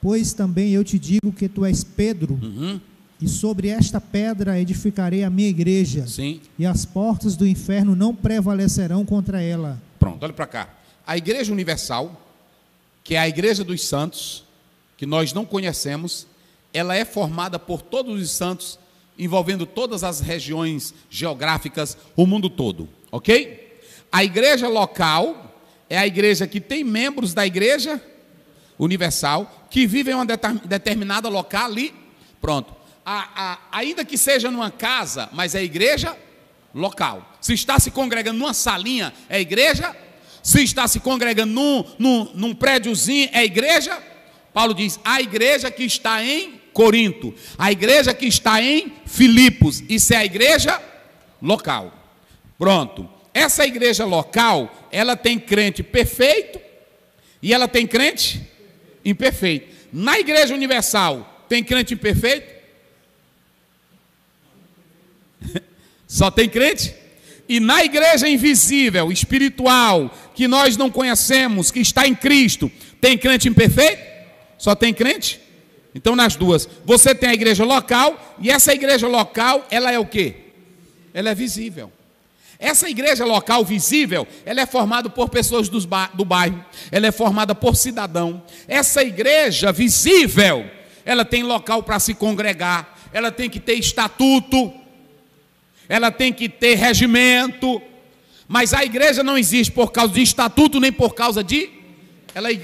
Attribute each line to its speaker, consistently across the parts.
Speaker 1: Pois também eu te digo que tu és Pedro, e sobre esta pedra edificarei a minha igreja.
Speaker 2: Sim.
Speaker 1: E as portas do inferno não prevalecerão contra ela.
Speaker 2: Pronto, olha para cá. A Igreja Universal, que é a Igreja dos Santos, que nós não conhecemos, ela é formada por todos os santos, envolvendo todas as regiões geográficas, o mundo todo, ok? A igreja local é a igreja que tem membros da Igreja Universal, que vivem em uma determinada local ali, pronto. Ainda que seja numa casa, mas é igreja local. Se está se congregando numa salinha, é igreja. Se está se congregando num prédiozinho, é igreja. Paulo diz, a igreja que está em Corinto, a igreja que está em Filipos, isso é a igreja local. Pronto. Essa igreja local, ela tem crente perfeito e ela tem crente imperfeito. Na Igreja Universal, tem crente imperfeito? Só tem crente? E na igreja invisível, espiritual, que nós não conhecemos, que está em Cristo, tem crente imperfeito? Só tem crente? Então nas duas, você tem a igreja local, e essa igreja local, ela é o quê? Ela é visível. Essa igreja local visível, ela é formada por pessoas do bairro, ela é formada por cidadão. Essa igreja visível, ela tem local para se congregar, ela tem que ter estatuto, ela tem que ter regimento, mas a igreja não existe por causa de estatuto, nem por causa de...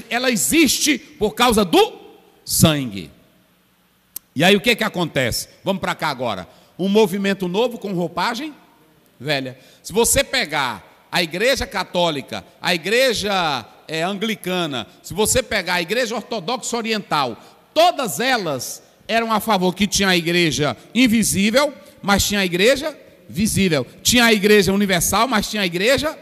Speaker 2: Ela existe por causa do sangue. E aí o que acontece? Vamos para cá agora. Um movimento novo com roupagem velha. Se você pegar a igreja católica, a igreja anglicana, se você pegar a igreja ortodoxa oriental, todas elas eram a favor que tinha a igreja invisível, mas tinha a igreja visível. Tinha a igreja universal, mas tinha a igreja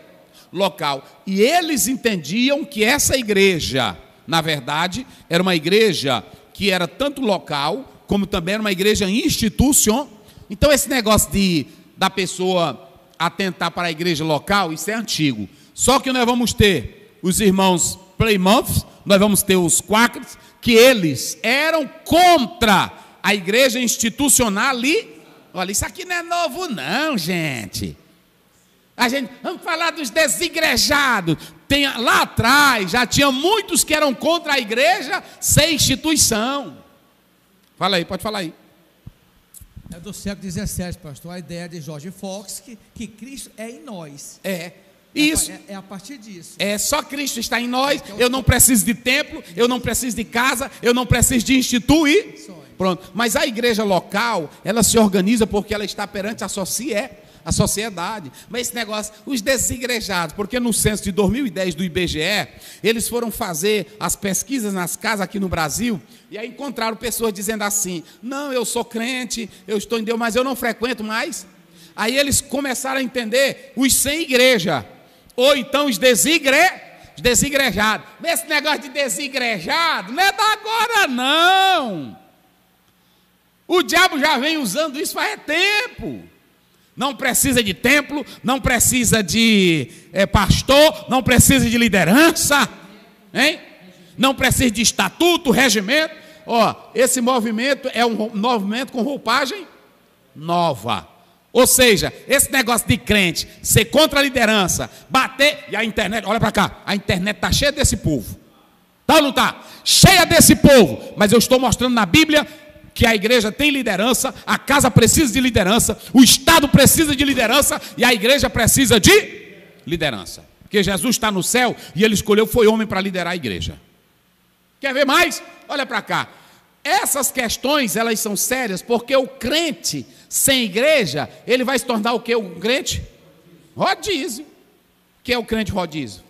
Speaker 2: local. E eles entendiam que essa igreja, na verdade, era uma igreja que era tanto local, como também era uma igreja institucional. Então esse negócio da pessoa atentar para a igreja local, isso é antigo. Só que nós vamos ter os irmãos Plymouth, nós vamos ter os Quakers, que eles eram contra a igreja institucional ali. Olha, isso aqui não é novo não, gente. Vamos falar dos desigrejados. Lá atrás já tinha muitos que eram contra a igreja sem instituição. Fala aí, pode falar aí.
Speaker 3: É do século XVII, pastor, a ideia de George Fox, que Cristo é em nós.
Speaker 2: Isso.
Speaker 3: É a partir disso.
Speaker 2: Só Cristo está em nós, eu não preciso de templo, eu não preciso de casa, eu não preciso de instituir. Pronto. Mas a igreja local, ela se organiza porque ela está perante a sociedade. Mas esse negócio, os desigrejados, porque no censo de 2010 do IBGE, eles foram fazer as pesquisas nas casas aqui no Brasil, e aí encontraram pessoas dizendo assim, não, eu sou crente, eu estou em Deus, mas eu não frequento mais. Aí eles começaram a entender os sem igreja, ou então os desigrejados. Esse negócio de desigrejado não é da agora não. O diabo já vem usando isso faz tempo. Não precisa de templo, não precisa de pastor, não precisa de liderança, hein? Não precisa de estatuto, regimento. Esse movimento é um movimento com roupagem nova. Ou seja, esse negócio de crente ser contra a liderança, bater, e a internet, olha para cá, a internet está cheia desse povo. Tá ou não está? Cheia desse povo, mas eu estou mostrando na Bíblia que a igreja tem liderança, a casa precisa de liderança, o Estado precisa de liderança e a igreja precisa de liderança. Porque Jesus está no céu e ele escolheu, foi homem para liderar a igreja. Quer ver mais? Olha para cá. Essas questões, elas são sérias porque o crente sem igreja, ele vai se tornar o que? O crente? Rodízio. O que é o crente rodízio?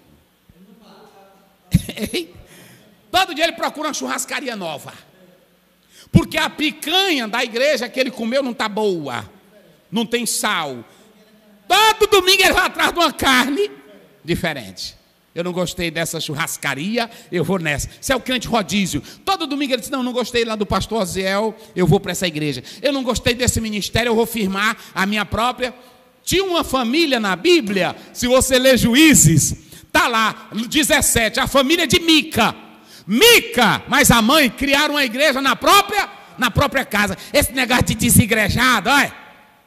Speaker 2: Todo dia ele procura uma churrascaria nova. Porque a picanha da igreja que ele comeu não está boa, não tem sal. Todo domingo ele vai atrás de uma carne diferente. Eu não gostei dessa churrascaria, eu vou nessa. Isso é o crente rodízio. Todo domingo ele diz, não gostei lá do pastor Aziel, eu vou para essa igreja. Eu não gostei desse ministério, eu vou firmar a minha própria. Tinha uma família na Bíblia, se você ler Juízes, está lá, 17, a família de Mica. Mica, mas a mãe criaram uma igreja na própria casa. Esse negócio de desigrejado, olha,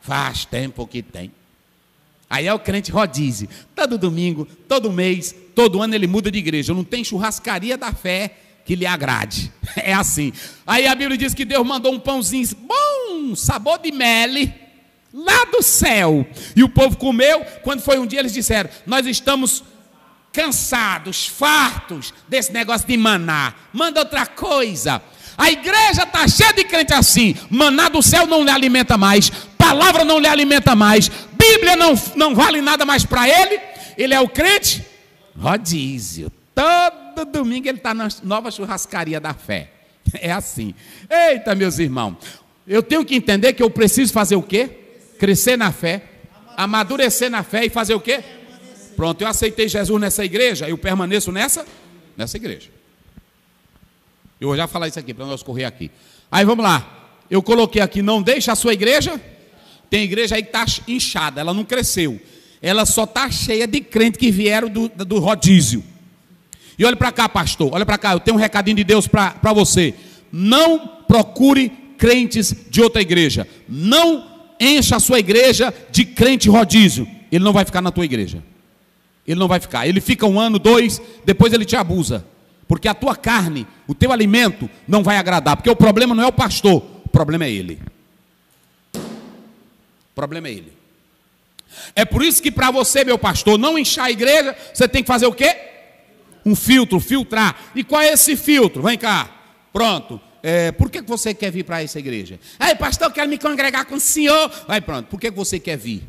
Speaker 2: faz tempo que tem. Aí é o crente rodízio. Todo domingo, todo mês, todo ano ele muda de igreja. Não tem churrascaria da fé que lhe agrade. É assim. Aí a Bíblia diz que Deus mandou um pãozinho bom, sabor de mel, lá do céu. E o povo comeu. Quando foi um dia eles disseram: nós estamos cansados, fartos desse negócio de maná. Manda outra coisa. A igreja está cheia de crente assim. Maná do céu não lhe alimenta mais. Palavra não lhe alimenta mais. Bíblia não vale nada mais para ele. Ele é o crente rodízio. Todo domingo ele está na nova churrascaria da fé. É assim. Eita, meus irmãos. Eu tenho que entender que eu preciso fazer o quê? Crescer na fé. Amadurecer na fé e fazer o quê? Pronto, eu aceitei Jesus nessa igreja. Eu permaneço nessa igreja. Eu vou já falar isso aqui para nós correr aqui. Aí vamos lá. Eu coloquei aqui: não deixa a sua igreja. Tem igreja aí que está inchada, ela não cresceu. Ela só está cheia de crentes que vieram do rodízio. E olha para cá, pastor, olha para cá, eu tenho um recadinho de Deus para você. Não procure crentes de outra igreja. Não encha a sua igreja de crente rodízio. Ele não vai ficar na tua igreja. Ele não vai ficar. Ele fica 1 ano, 2, depois ele te abusa. Porque a tua carne, o teu alimento não vai agradar. Porque o problema não é o pastor, o problema é ele. O problema é ele. É por isso que para você, meu pastor, não inchar a igreja, você tem que fazer o quê? Um filtro, filtrar. E qual é esse filtro? Vem cá. Pronto. Por que você quer vir para essa igreja? Ei, pastor, eu quero me congregar com o senhor. Vai, pronto. Por que você quer vir?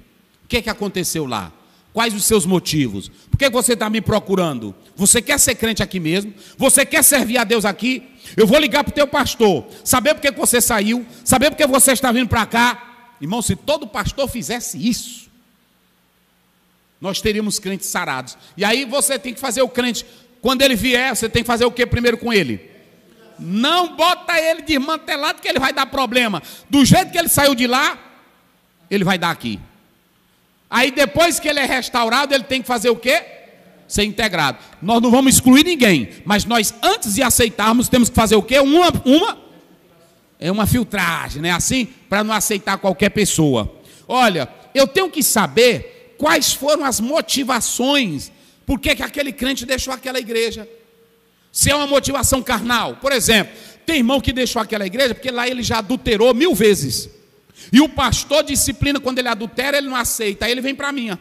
Speaker 2: O que aconteceu lá? Quais os seus motivos? Por que você está me procurando? Você quer ser crente aqui mesmo? Você quer servir a Deus aqui? Eu vou ligar para o teu pastor, saber por que você saiu, saber por que você está vindo para cá. Irmão, se todo pastor fizesse isso, nós teríamos crentes sarados. E aí você tem que fazer o crente, quando ele vier, você tem que fazer o que primeiro com ele? Não bota ele desmantelado, que ele vai dar problema. Do jeito que ele saiu de lá, ele vai dar aqui. Aí depois que ele é restaurado, ele tem que fazer o quê? Ser integrado. Nós não vamos excluir ninguém, mas nós, antes de aceitarmos, temos que fazer o quê? Uma filtragem, né? Assim, para não aceitar qualquer pessoa. Olha, eu tenho que saber quais foram as motivações, por que aquele crente deixou aquela igreja. Se é uma motivação carnal, por exemplo, tem irmão que deixou aquela igreja porque lá ele já adulterou 1000 vezes. E o pastor disciplina quando ele adultera, ele não aceita, aí ele vem para a minha.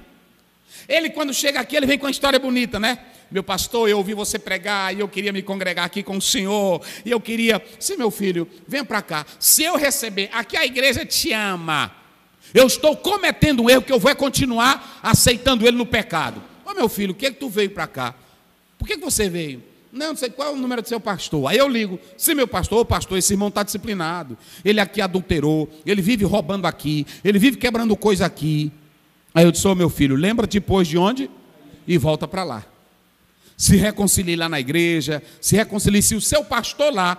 Speaker 2: Ele, quando chega aqui, ele vem com uma história bonita, né? Meu pastor, eu ouvi você pregar e eu queria me congregar aqui com o senhor. E eu queria, se meu filho, vem para cá. Se eu receber, aqui a igreja te ama. Eu estou cometendo um erro que eu vou continuar aceitando ele no pecado. Ô meu filho, o que é que tu veio para cá? Por que você veio? Não sei qual é o número do seu pastor. Aí eu ligo: se meu pastor, esse irmão está disciplinado. Ele aqui adulterou, ele vive roubando aqui, ele vive quebrando coisa aqui. Aí eu disse: ô meu filho, lembra-te depois de onde? E volta para lá. Se reconcilie lá na igreja, se reconcilie. Se o seu pastor lá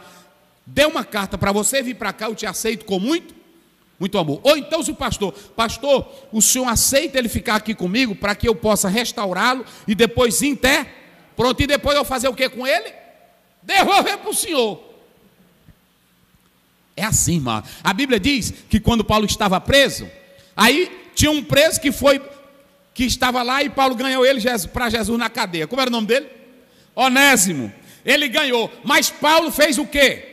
Speaker 2: der uma carta para você vir para cá, eu te aceito com muito amor. Ou então se o pastor, o senhor aceita ele ficar aqui comigo para que eu possa restaurá-lo e depois pronto, e depois eu fazer o que com ele? Devolver para o senhor. É assim, irmão. A Bíblia diz que quando Paulo estava preso, aí tinha um preso que estava lá e Paulo ganhou ele para Jesus na cadeia. Como era o nome dele? Onésimo. Ele ganhou. Mas Paulo fez o quê?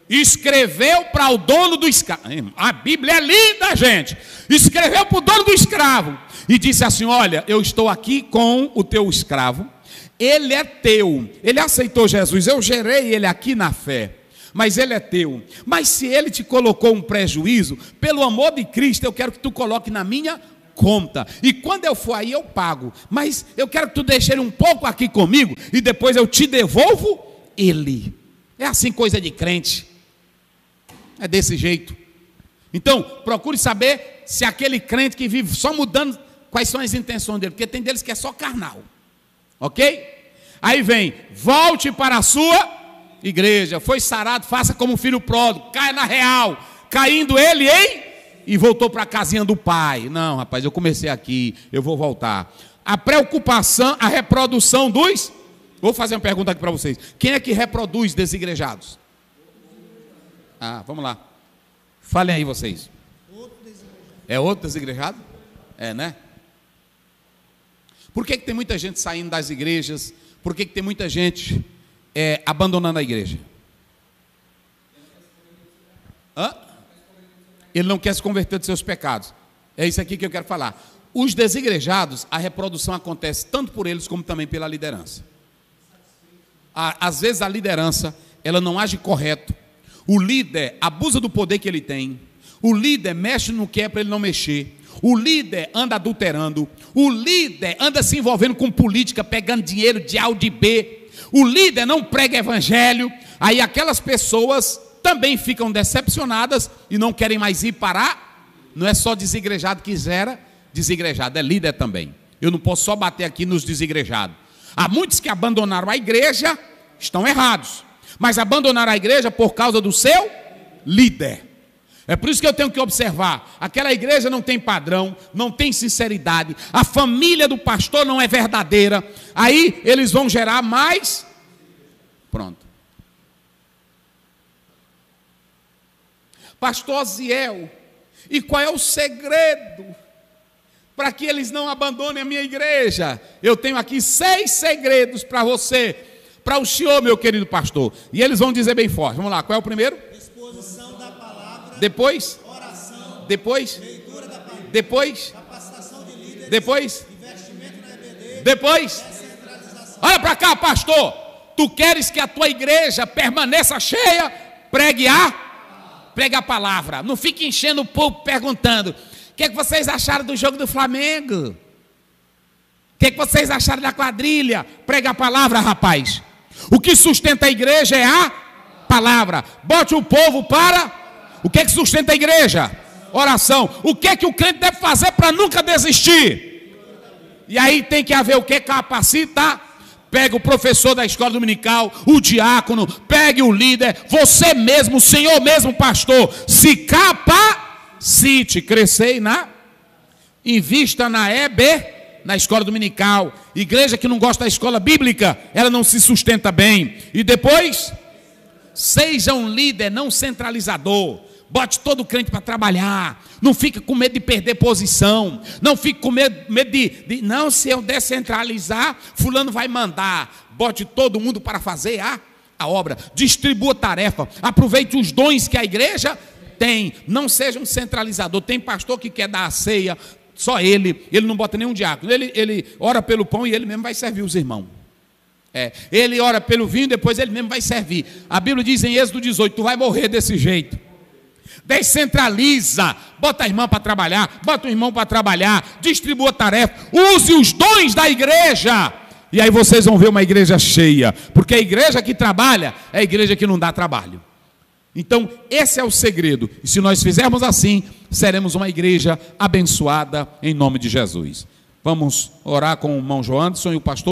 Speaker 2: Escreveu para o dono do escravo. A Bíblia é linda, gente. Escreveu para o dono do escravo e disse assim: olha, eu estou aqui com o teu escravo. Ele é teu, ele aceitou Jesus, eu gerei ele aqui na fé, mas ele é teu. Mas se ele te colocou um prejuízo, pelo amor de Cristo, eu quero que tu coloque na minha conta, e quando eu for aí eu pago, mas eu quero que tu deixe ele um pouco aqui comigo, e depois eu te devolvo ele. É assim coisa de crente, é desse jeito. Então, procure saber se aquele crente que vive só mudando, quais são as intenções dele, porque tem deles que é só carnal. Ok? Aí vem: volte para a sua igreja, foi sarado, faça como um filho pródigo, caia na real, caindo ele e voltou para a casinha do pai. Não, rapaz, eu comecei aqui, eu vou voltar. A preocupação, a reprodução dos Vou fazer uma pergunta aqui para vocês. Quem é que reproduz desigrejados? Vamos lá. Falem aí vocês. É outro desigrejado? É, né? Por que tem muita gente saindo das igrejas? Por que tem muita gente abandonando a igreja? Ele não quer se converter dos seus pecados. É isso aqui que eu quero falar. Os desigrejados, a reprodução acontece tanto por eles como também pela liderança. Às vezes a liderança, ela não age correto. O líder abusa do poder que ele tem. O líder mexe no que é para ele não mexer. O líder anda adulterando. O líder anda se envolvendo com política, pegando dinheiro de A ou de B. O líder não prega evangelho. Aí aquelas pessoas também ficam decepcionadas e não querem mais ir parar. Não é só desigrejado que gera desigrejado, é líder também. Eu não posso só bater aqui nos desigrejados. Há muitos que abandonaram a igreja, estão errados, mas abandonaram a igreja por causa do seu líder. É por isso que eu tenho que observar, aquela igreja não tem padrão, não tem sinceridade, a família do pastor não é verdadeira, aí eles vão gerar mais, pronto. Pastor Ziel, e qual é o segredo para que eles não abandonem a minha igreja? Eu tenho aqui 6 segredos para você, para o senhor, meu querido pastor. E eles vão dizer bem forte. Vamos lá, qual é o primeiro?
Speaker 1: Exposição da palavra.
Speaker 2: Depois?
Speaker 1: Oração.
Speaker 2: Depois?
Speaker 1: Leitura da palavra.
Speaker 2: Depois?
Speaker 1: Capacitação de líderes.
Speaker 2: Depois?
Speaker 1: Investimento na EBD.
Speaker 2: Depois?
Speaker 1: Descentralização.
Speaker 2: Olha para cá, pastor. Tu queres que a tua igreja permaneça cheia? Pregue a palavra. Não fique enchendo o povo perguntando: o que vocês acharam do jogo do Flamengo? O que vocês acharam da quadrilha? Prega a palavra, rapaz. O que sustenta a igreja é a palavra. Bote o povo para... O que sustenta a igreja? Oração. O que o crente deve fazer para nunca desistir? E aí tem que haver o que? Capacita. Pega o professor da escola dominical, o diácono, pegue o líder, você mesmo, o senhor mesmo, pastor, se capacite, crescei invista na na escola dominical. Igreja que não gosta da escola bíblica, ela não se sustenta bem. E depois, seja um líder não centralizador. Bote todo crente para trabalhar. Não fique com medo de perder posição. Não fique com medo de não, se eu descentralizar, fulano vai mandar. Bote todo mundo para fazer a obra. Distribua tarefa. Aproveite os dons que a igreja tem. Não seja um centralizador. Tem pastor que quer dar a ceia, só ele não bota nenhum diácono. Ele ora pelo pão e ele mesmo vai servir os irmãos. Ele ora pelo vinho, depois ele mesmo vai servir. A Bíblia diz em Êxodo 18, tu vai morrer desse jeito. Descentraliza, bota a irmã para trabalhar, bota o irmão para trabalhar, distribua tarefa, use os dons da igreja, e aí vocês vão ver uma igreja cheia, porque a igreja que trabalha é a igreja que não dá trabalho. Então esse é o segredo, e se nós fizermos assim, seremos uma igreja abençoada em nome de Jesus. Vamos orar com o irmão Joanderson e o pastor.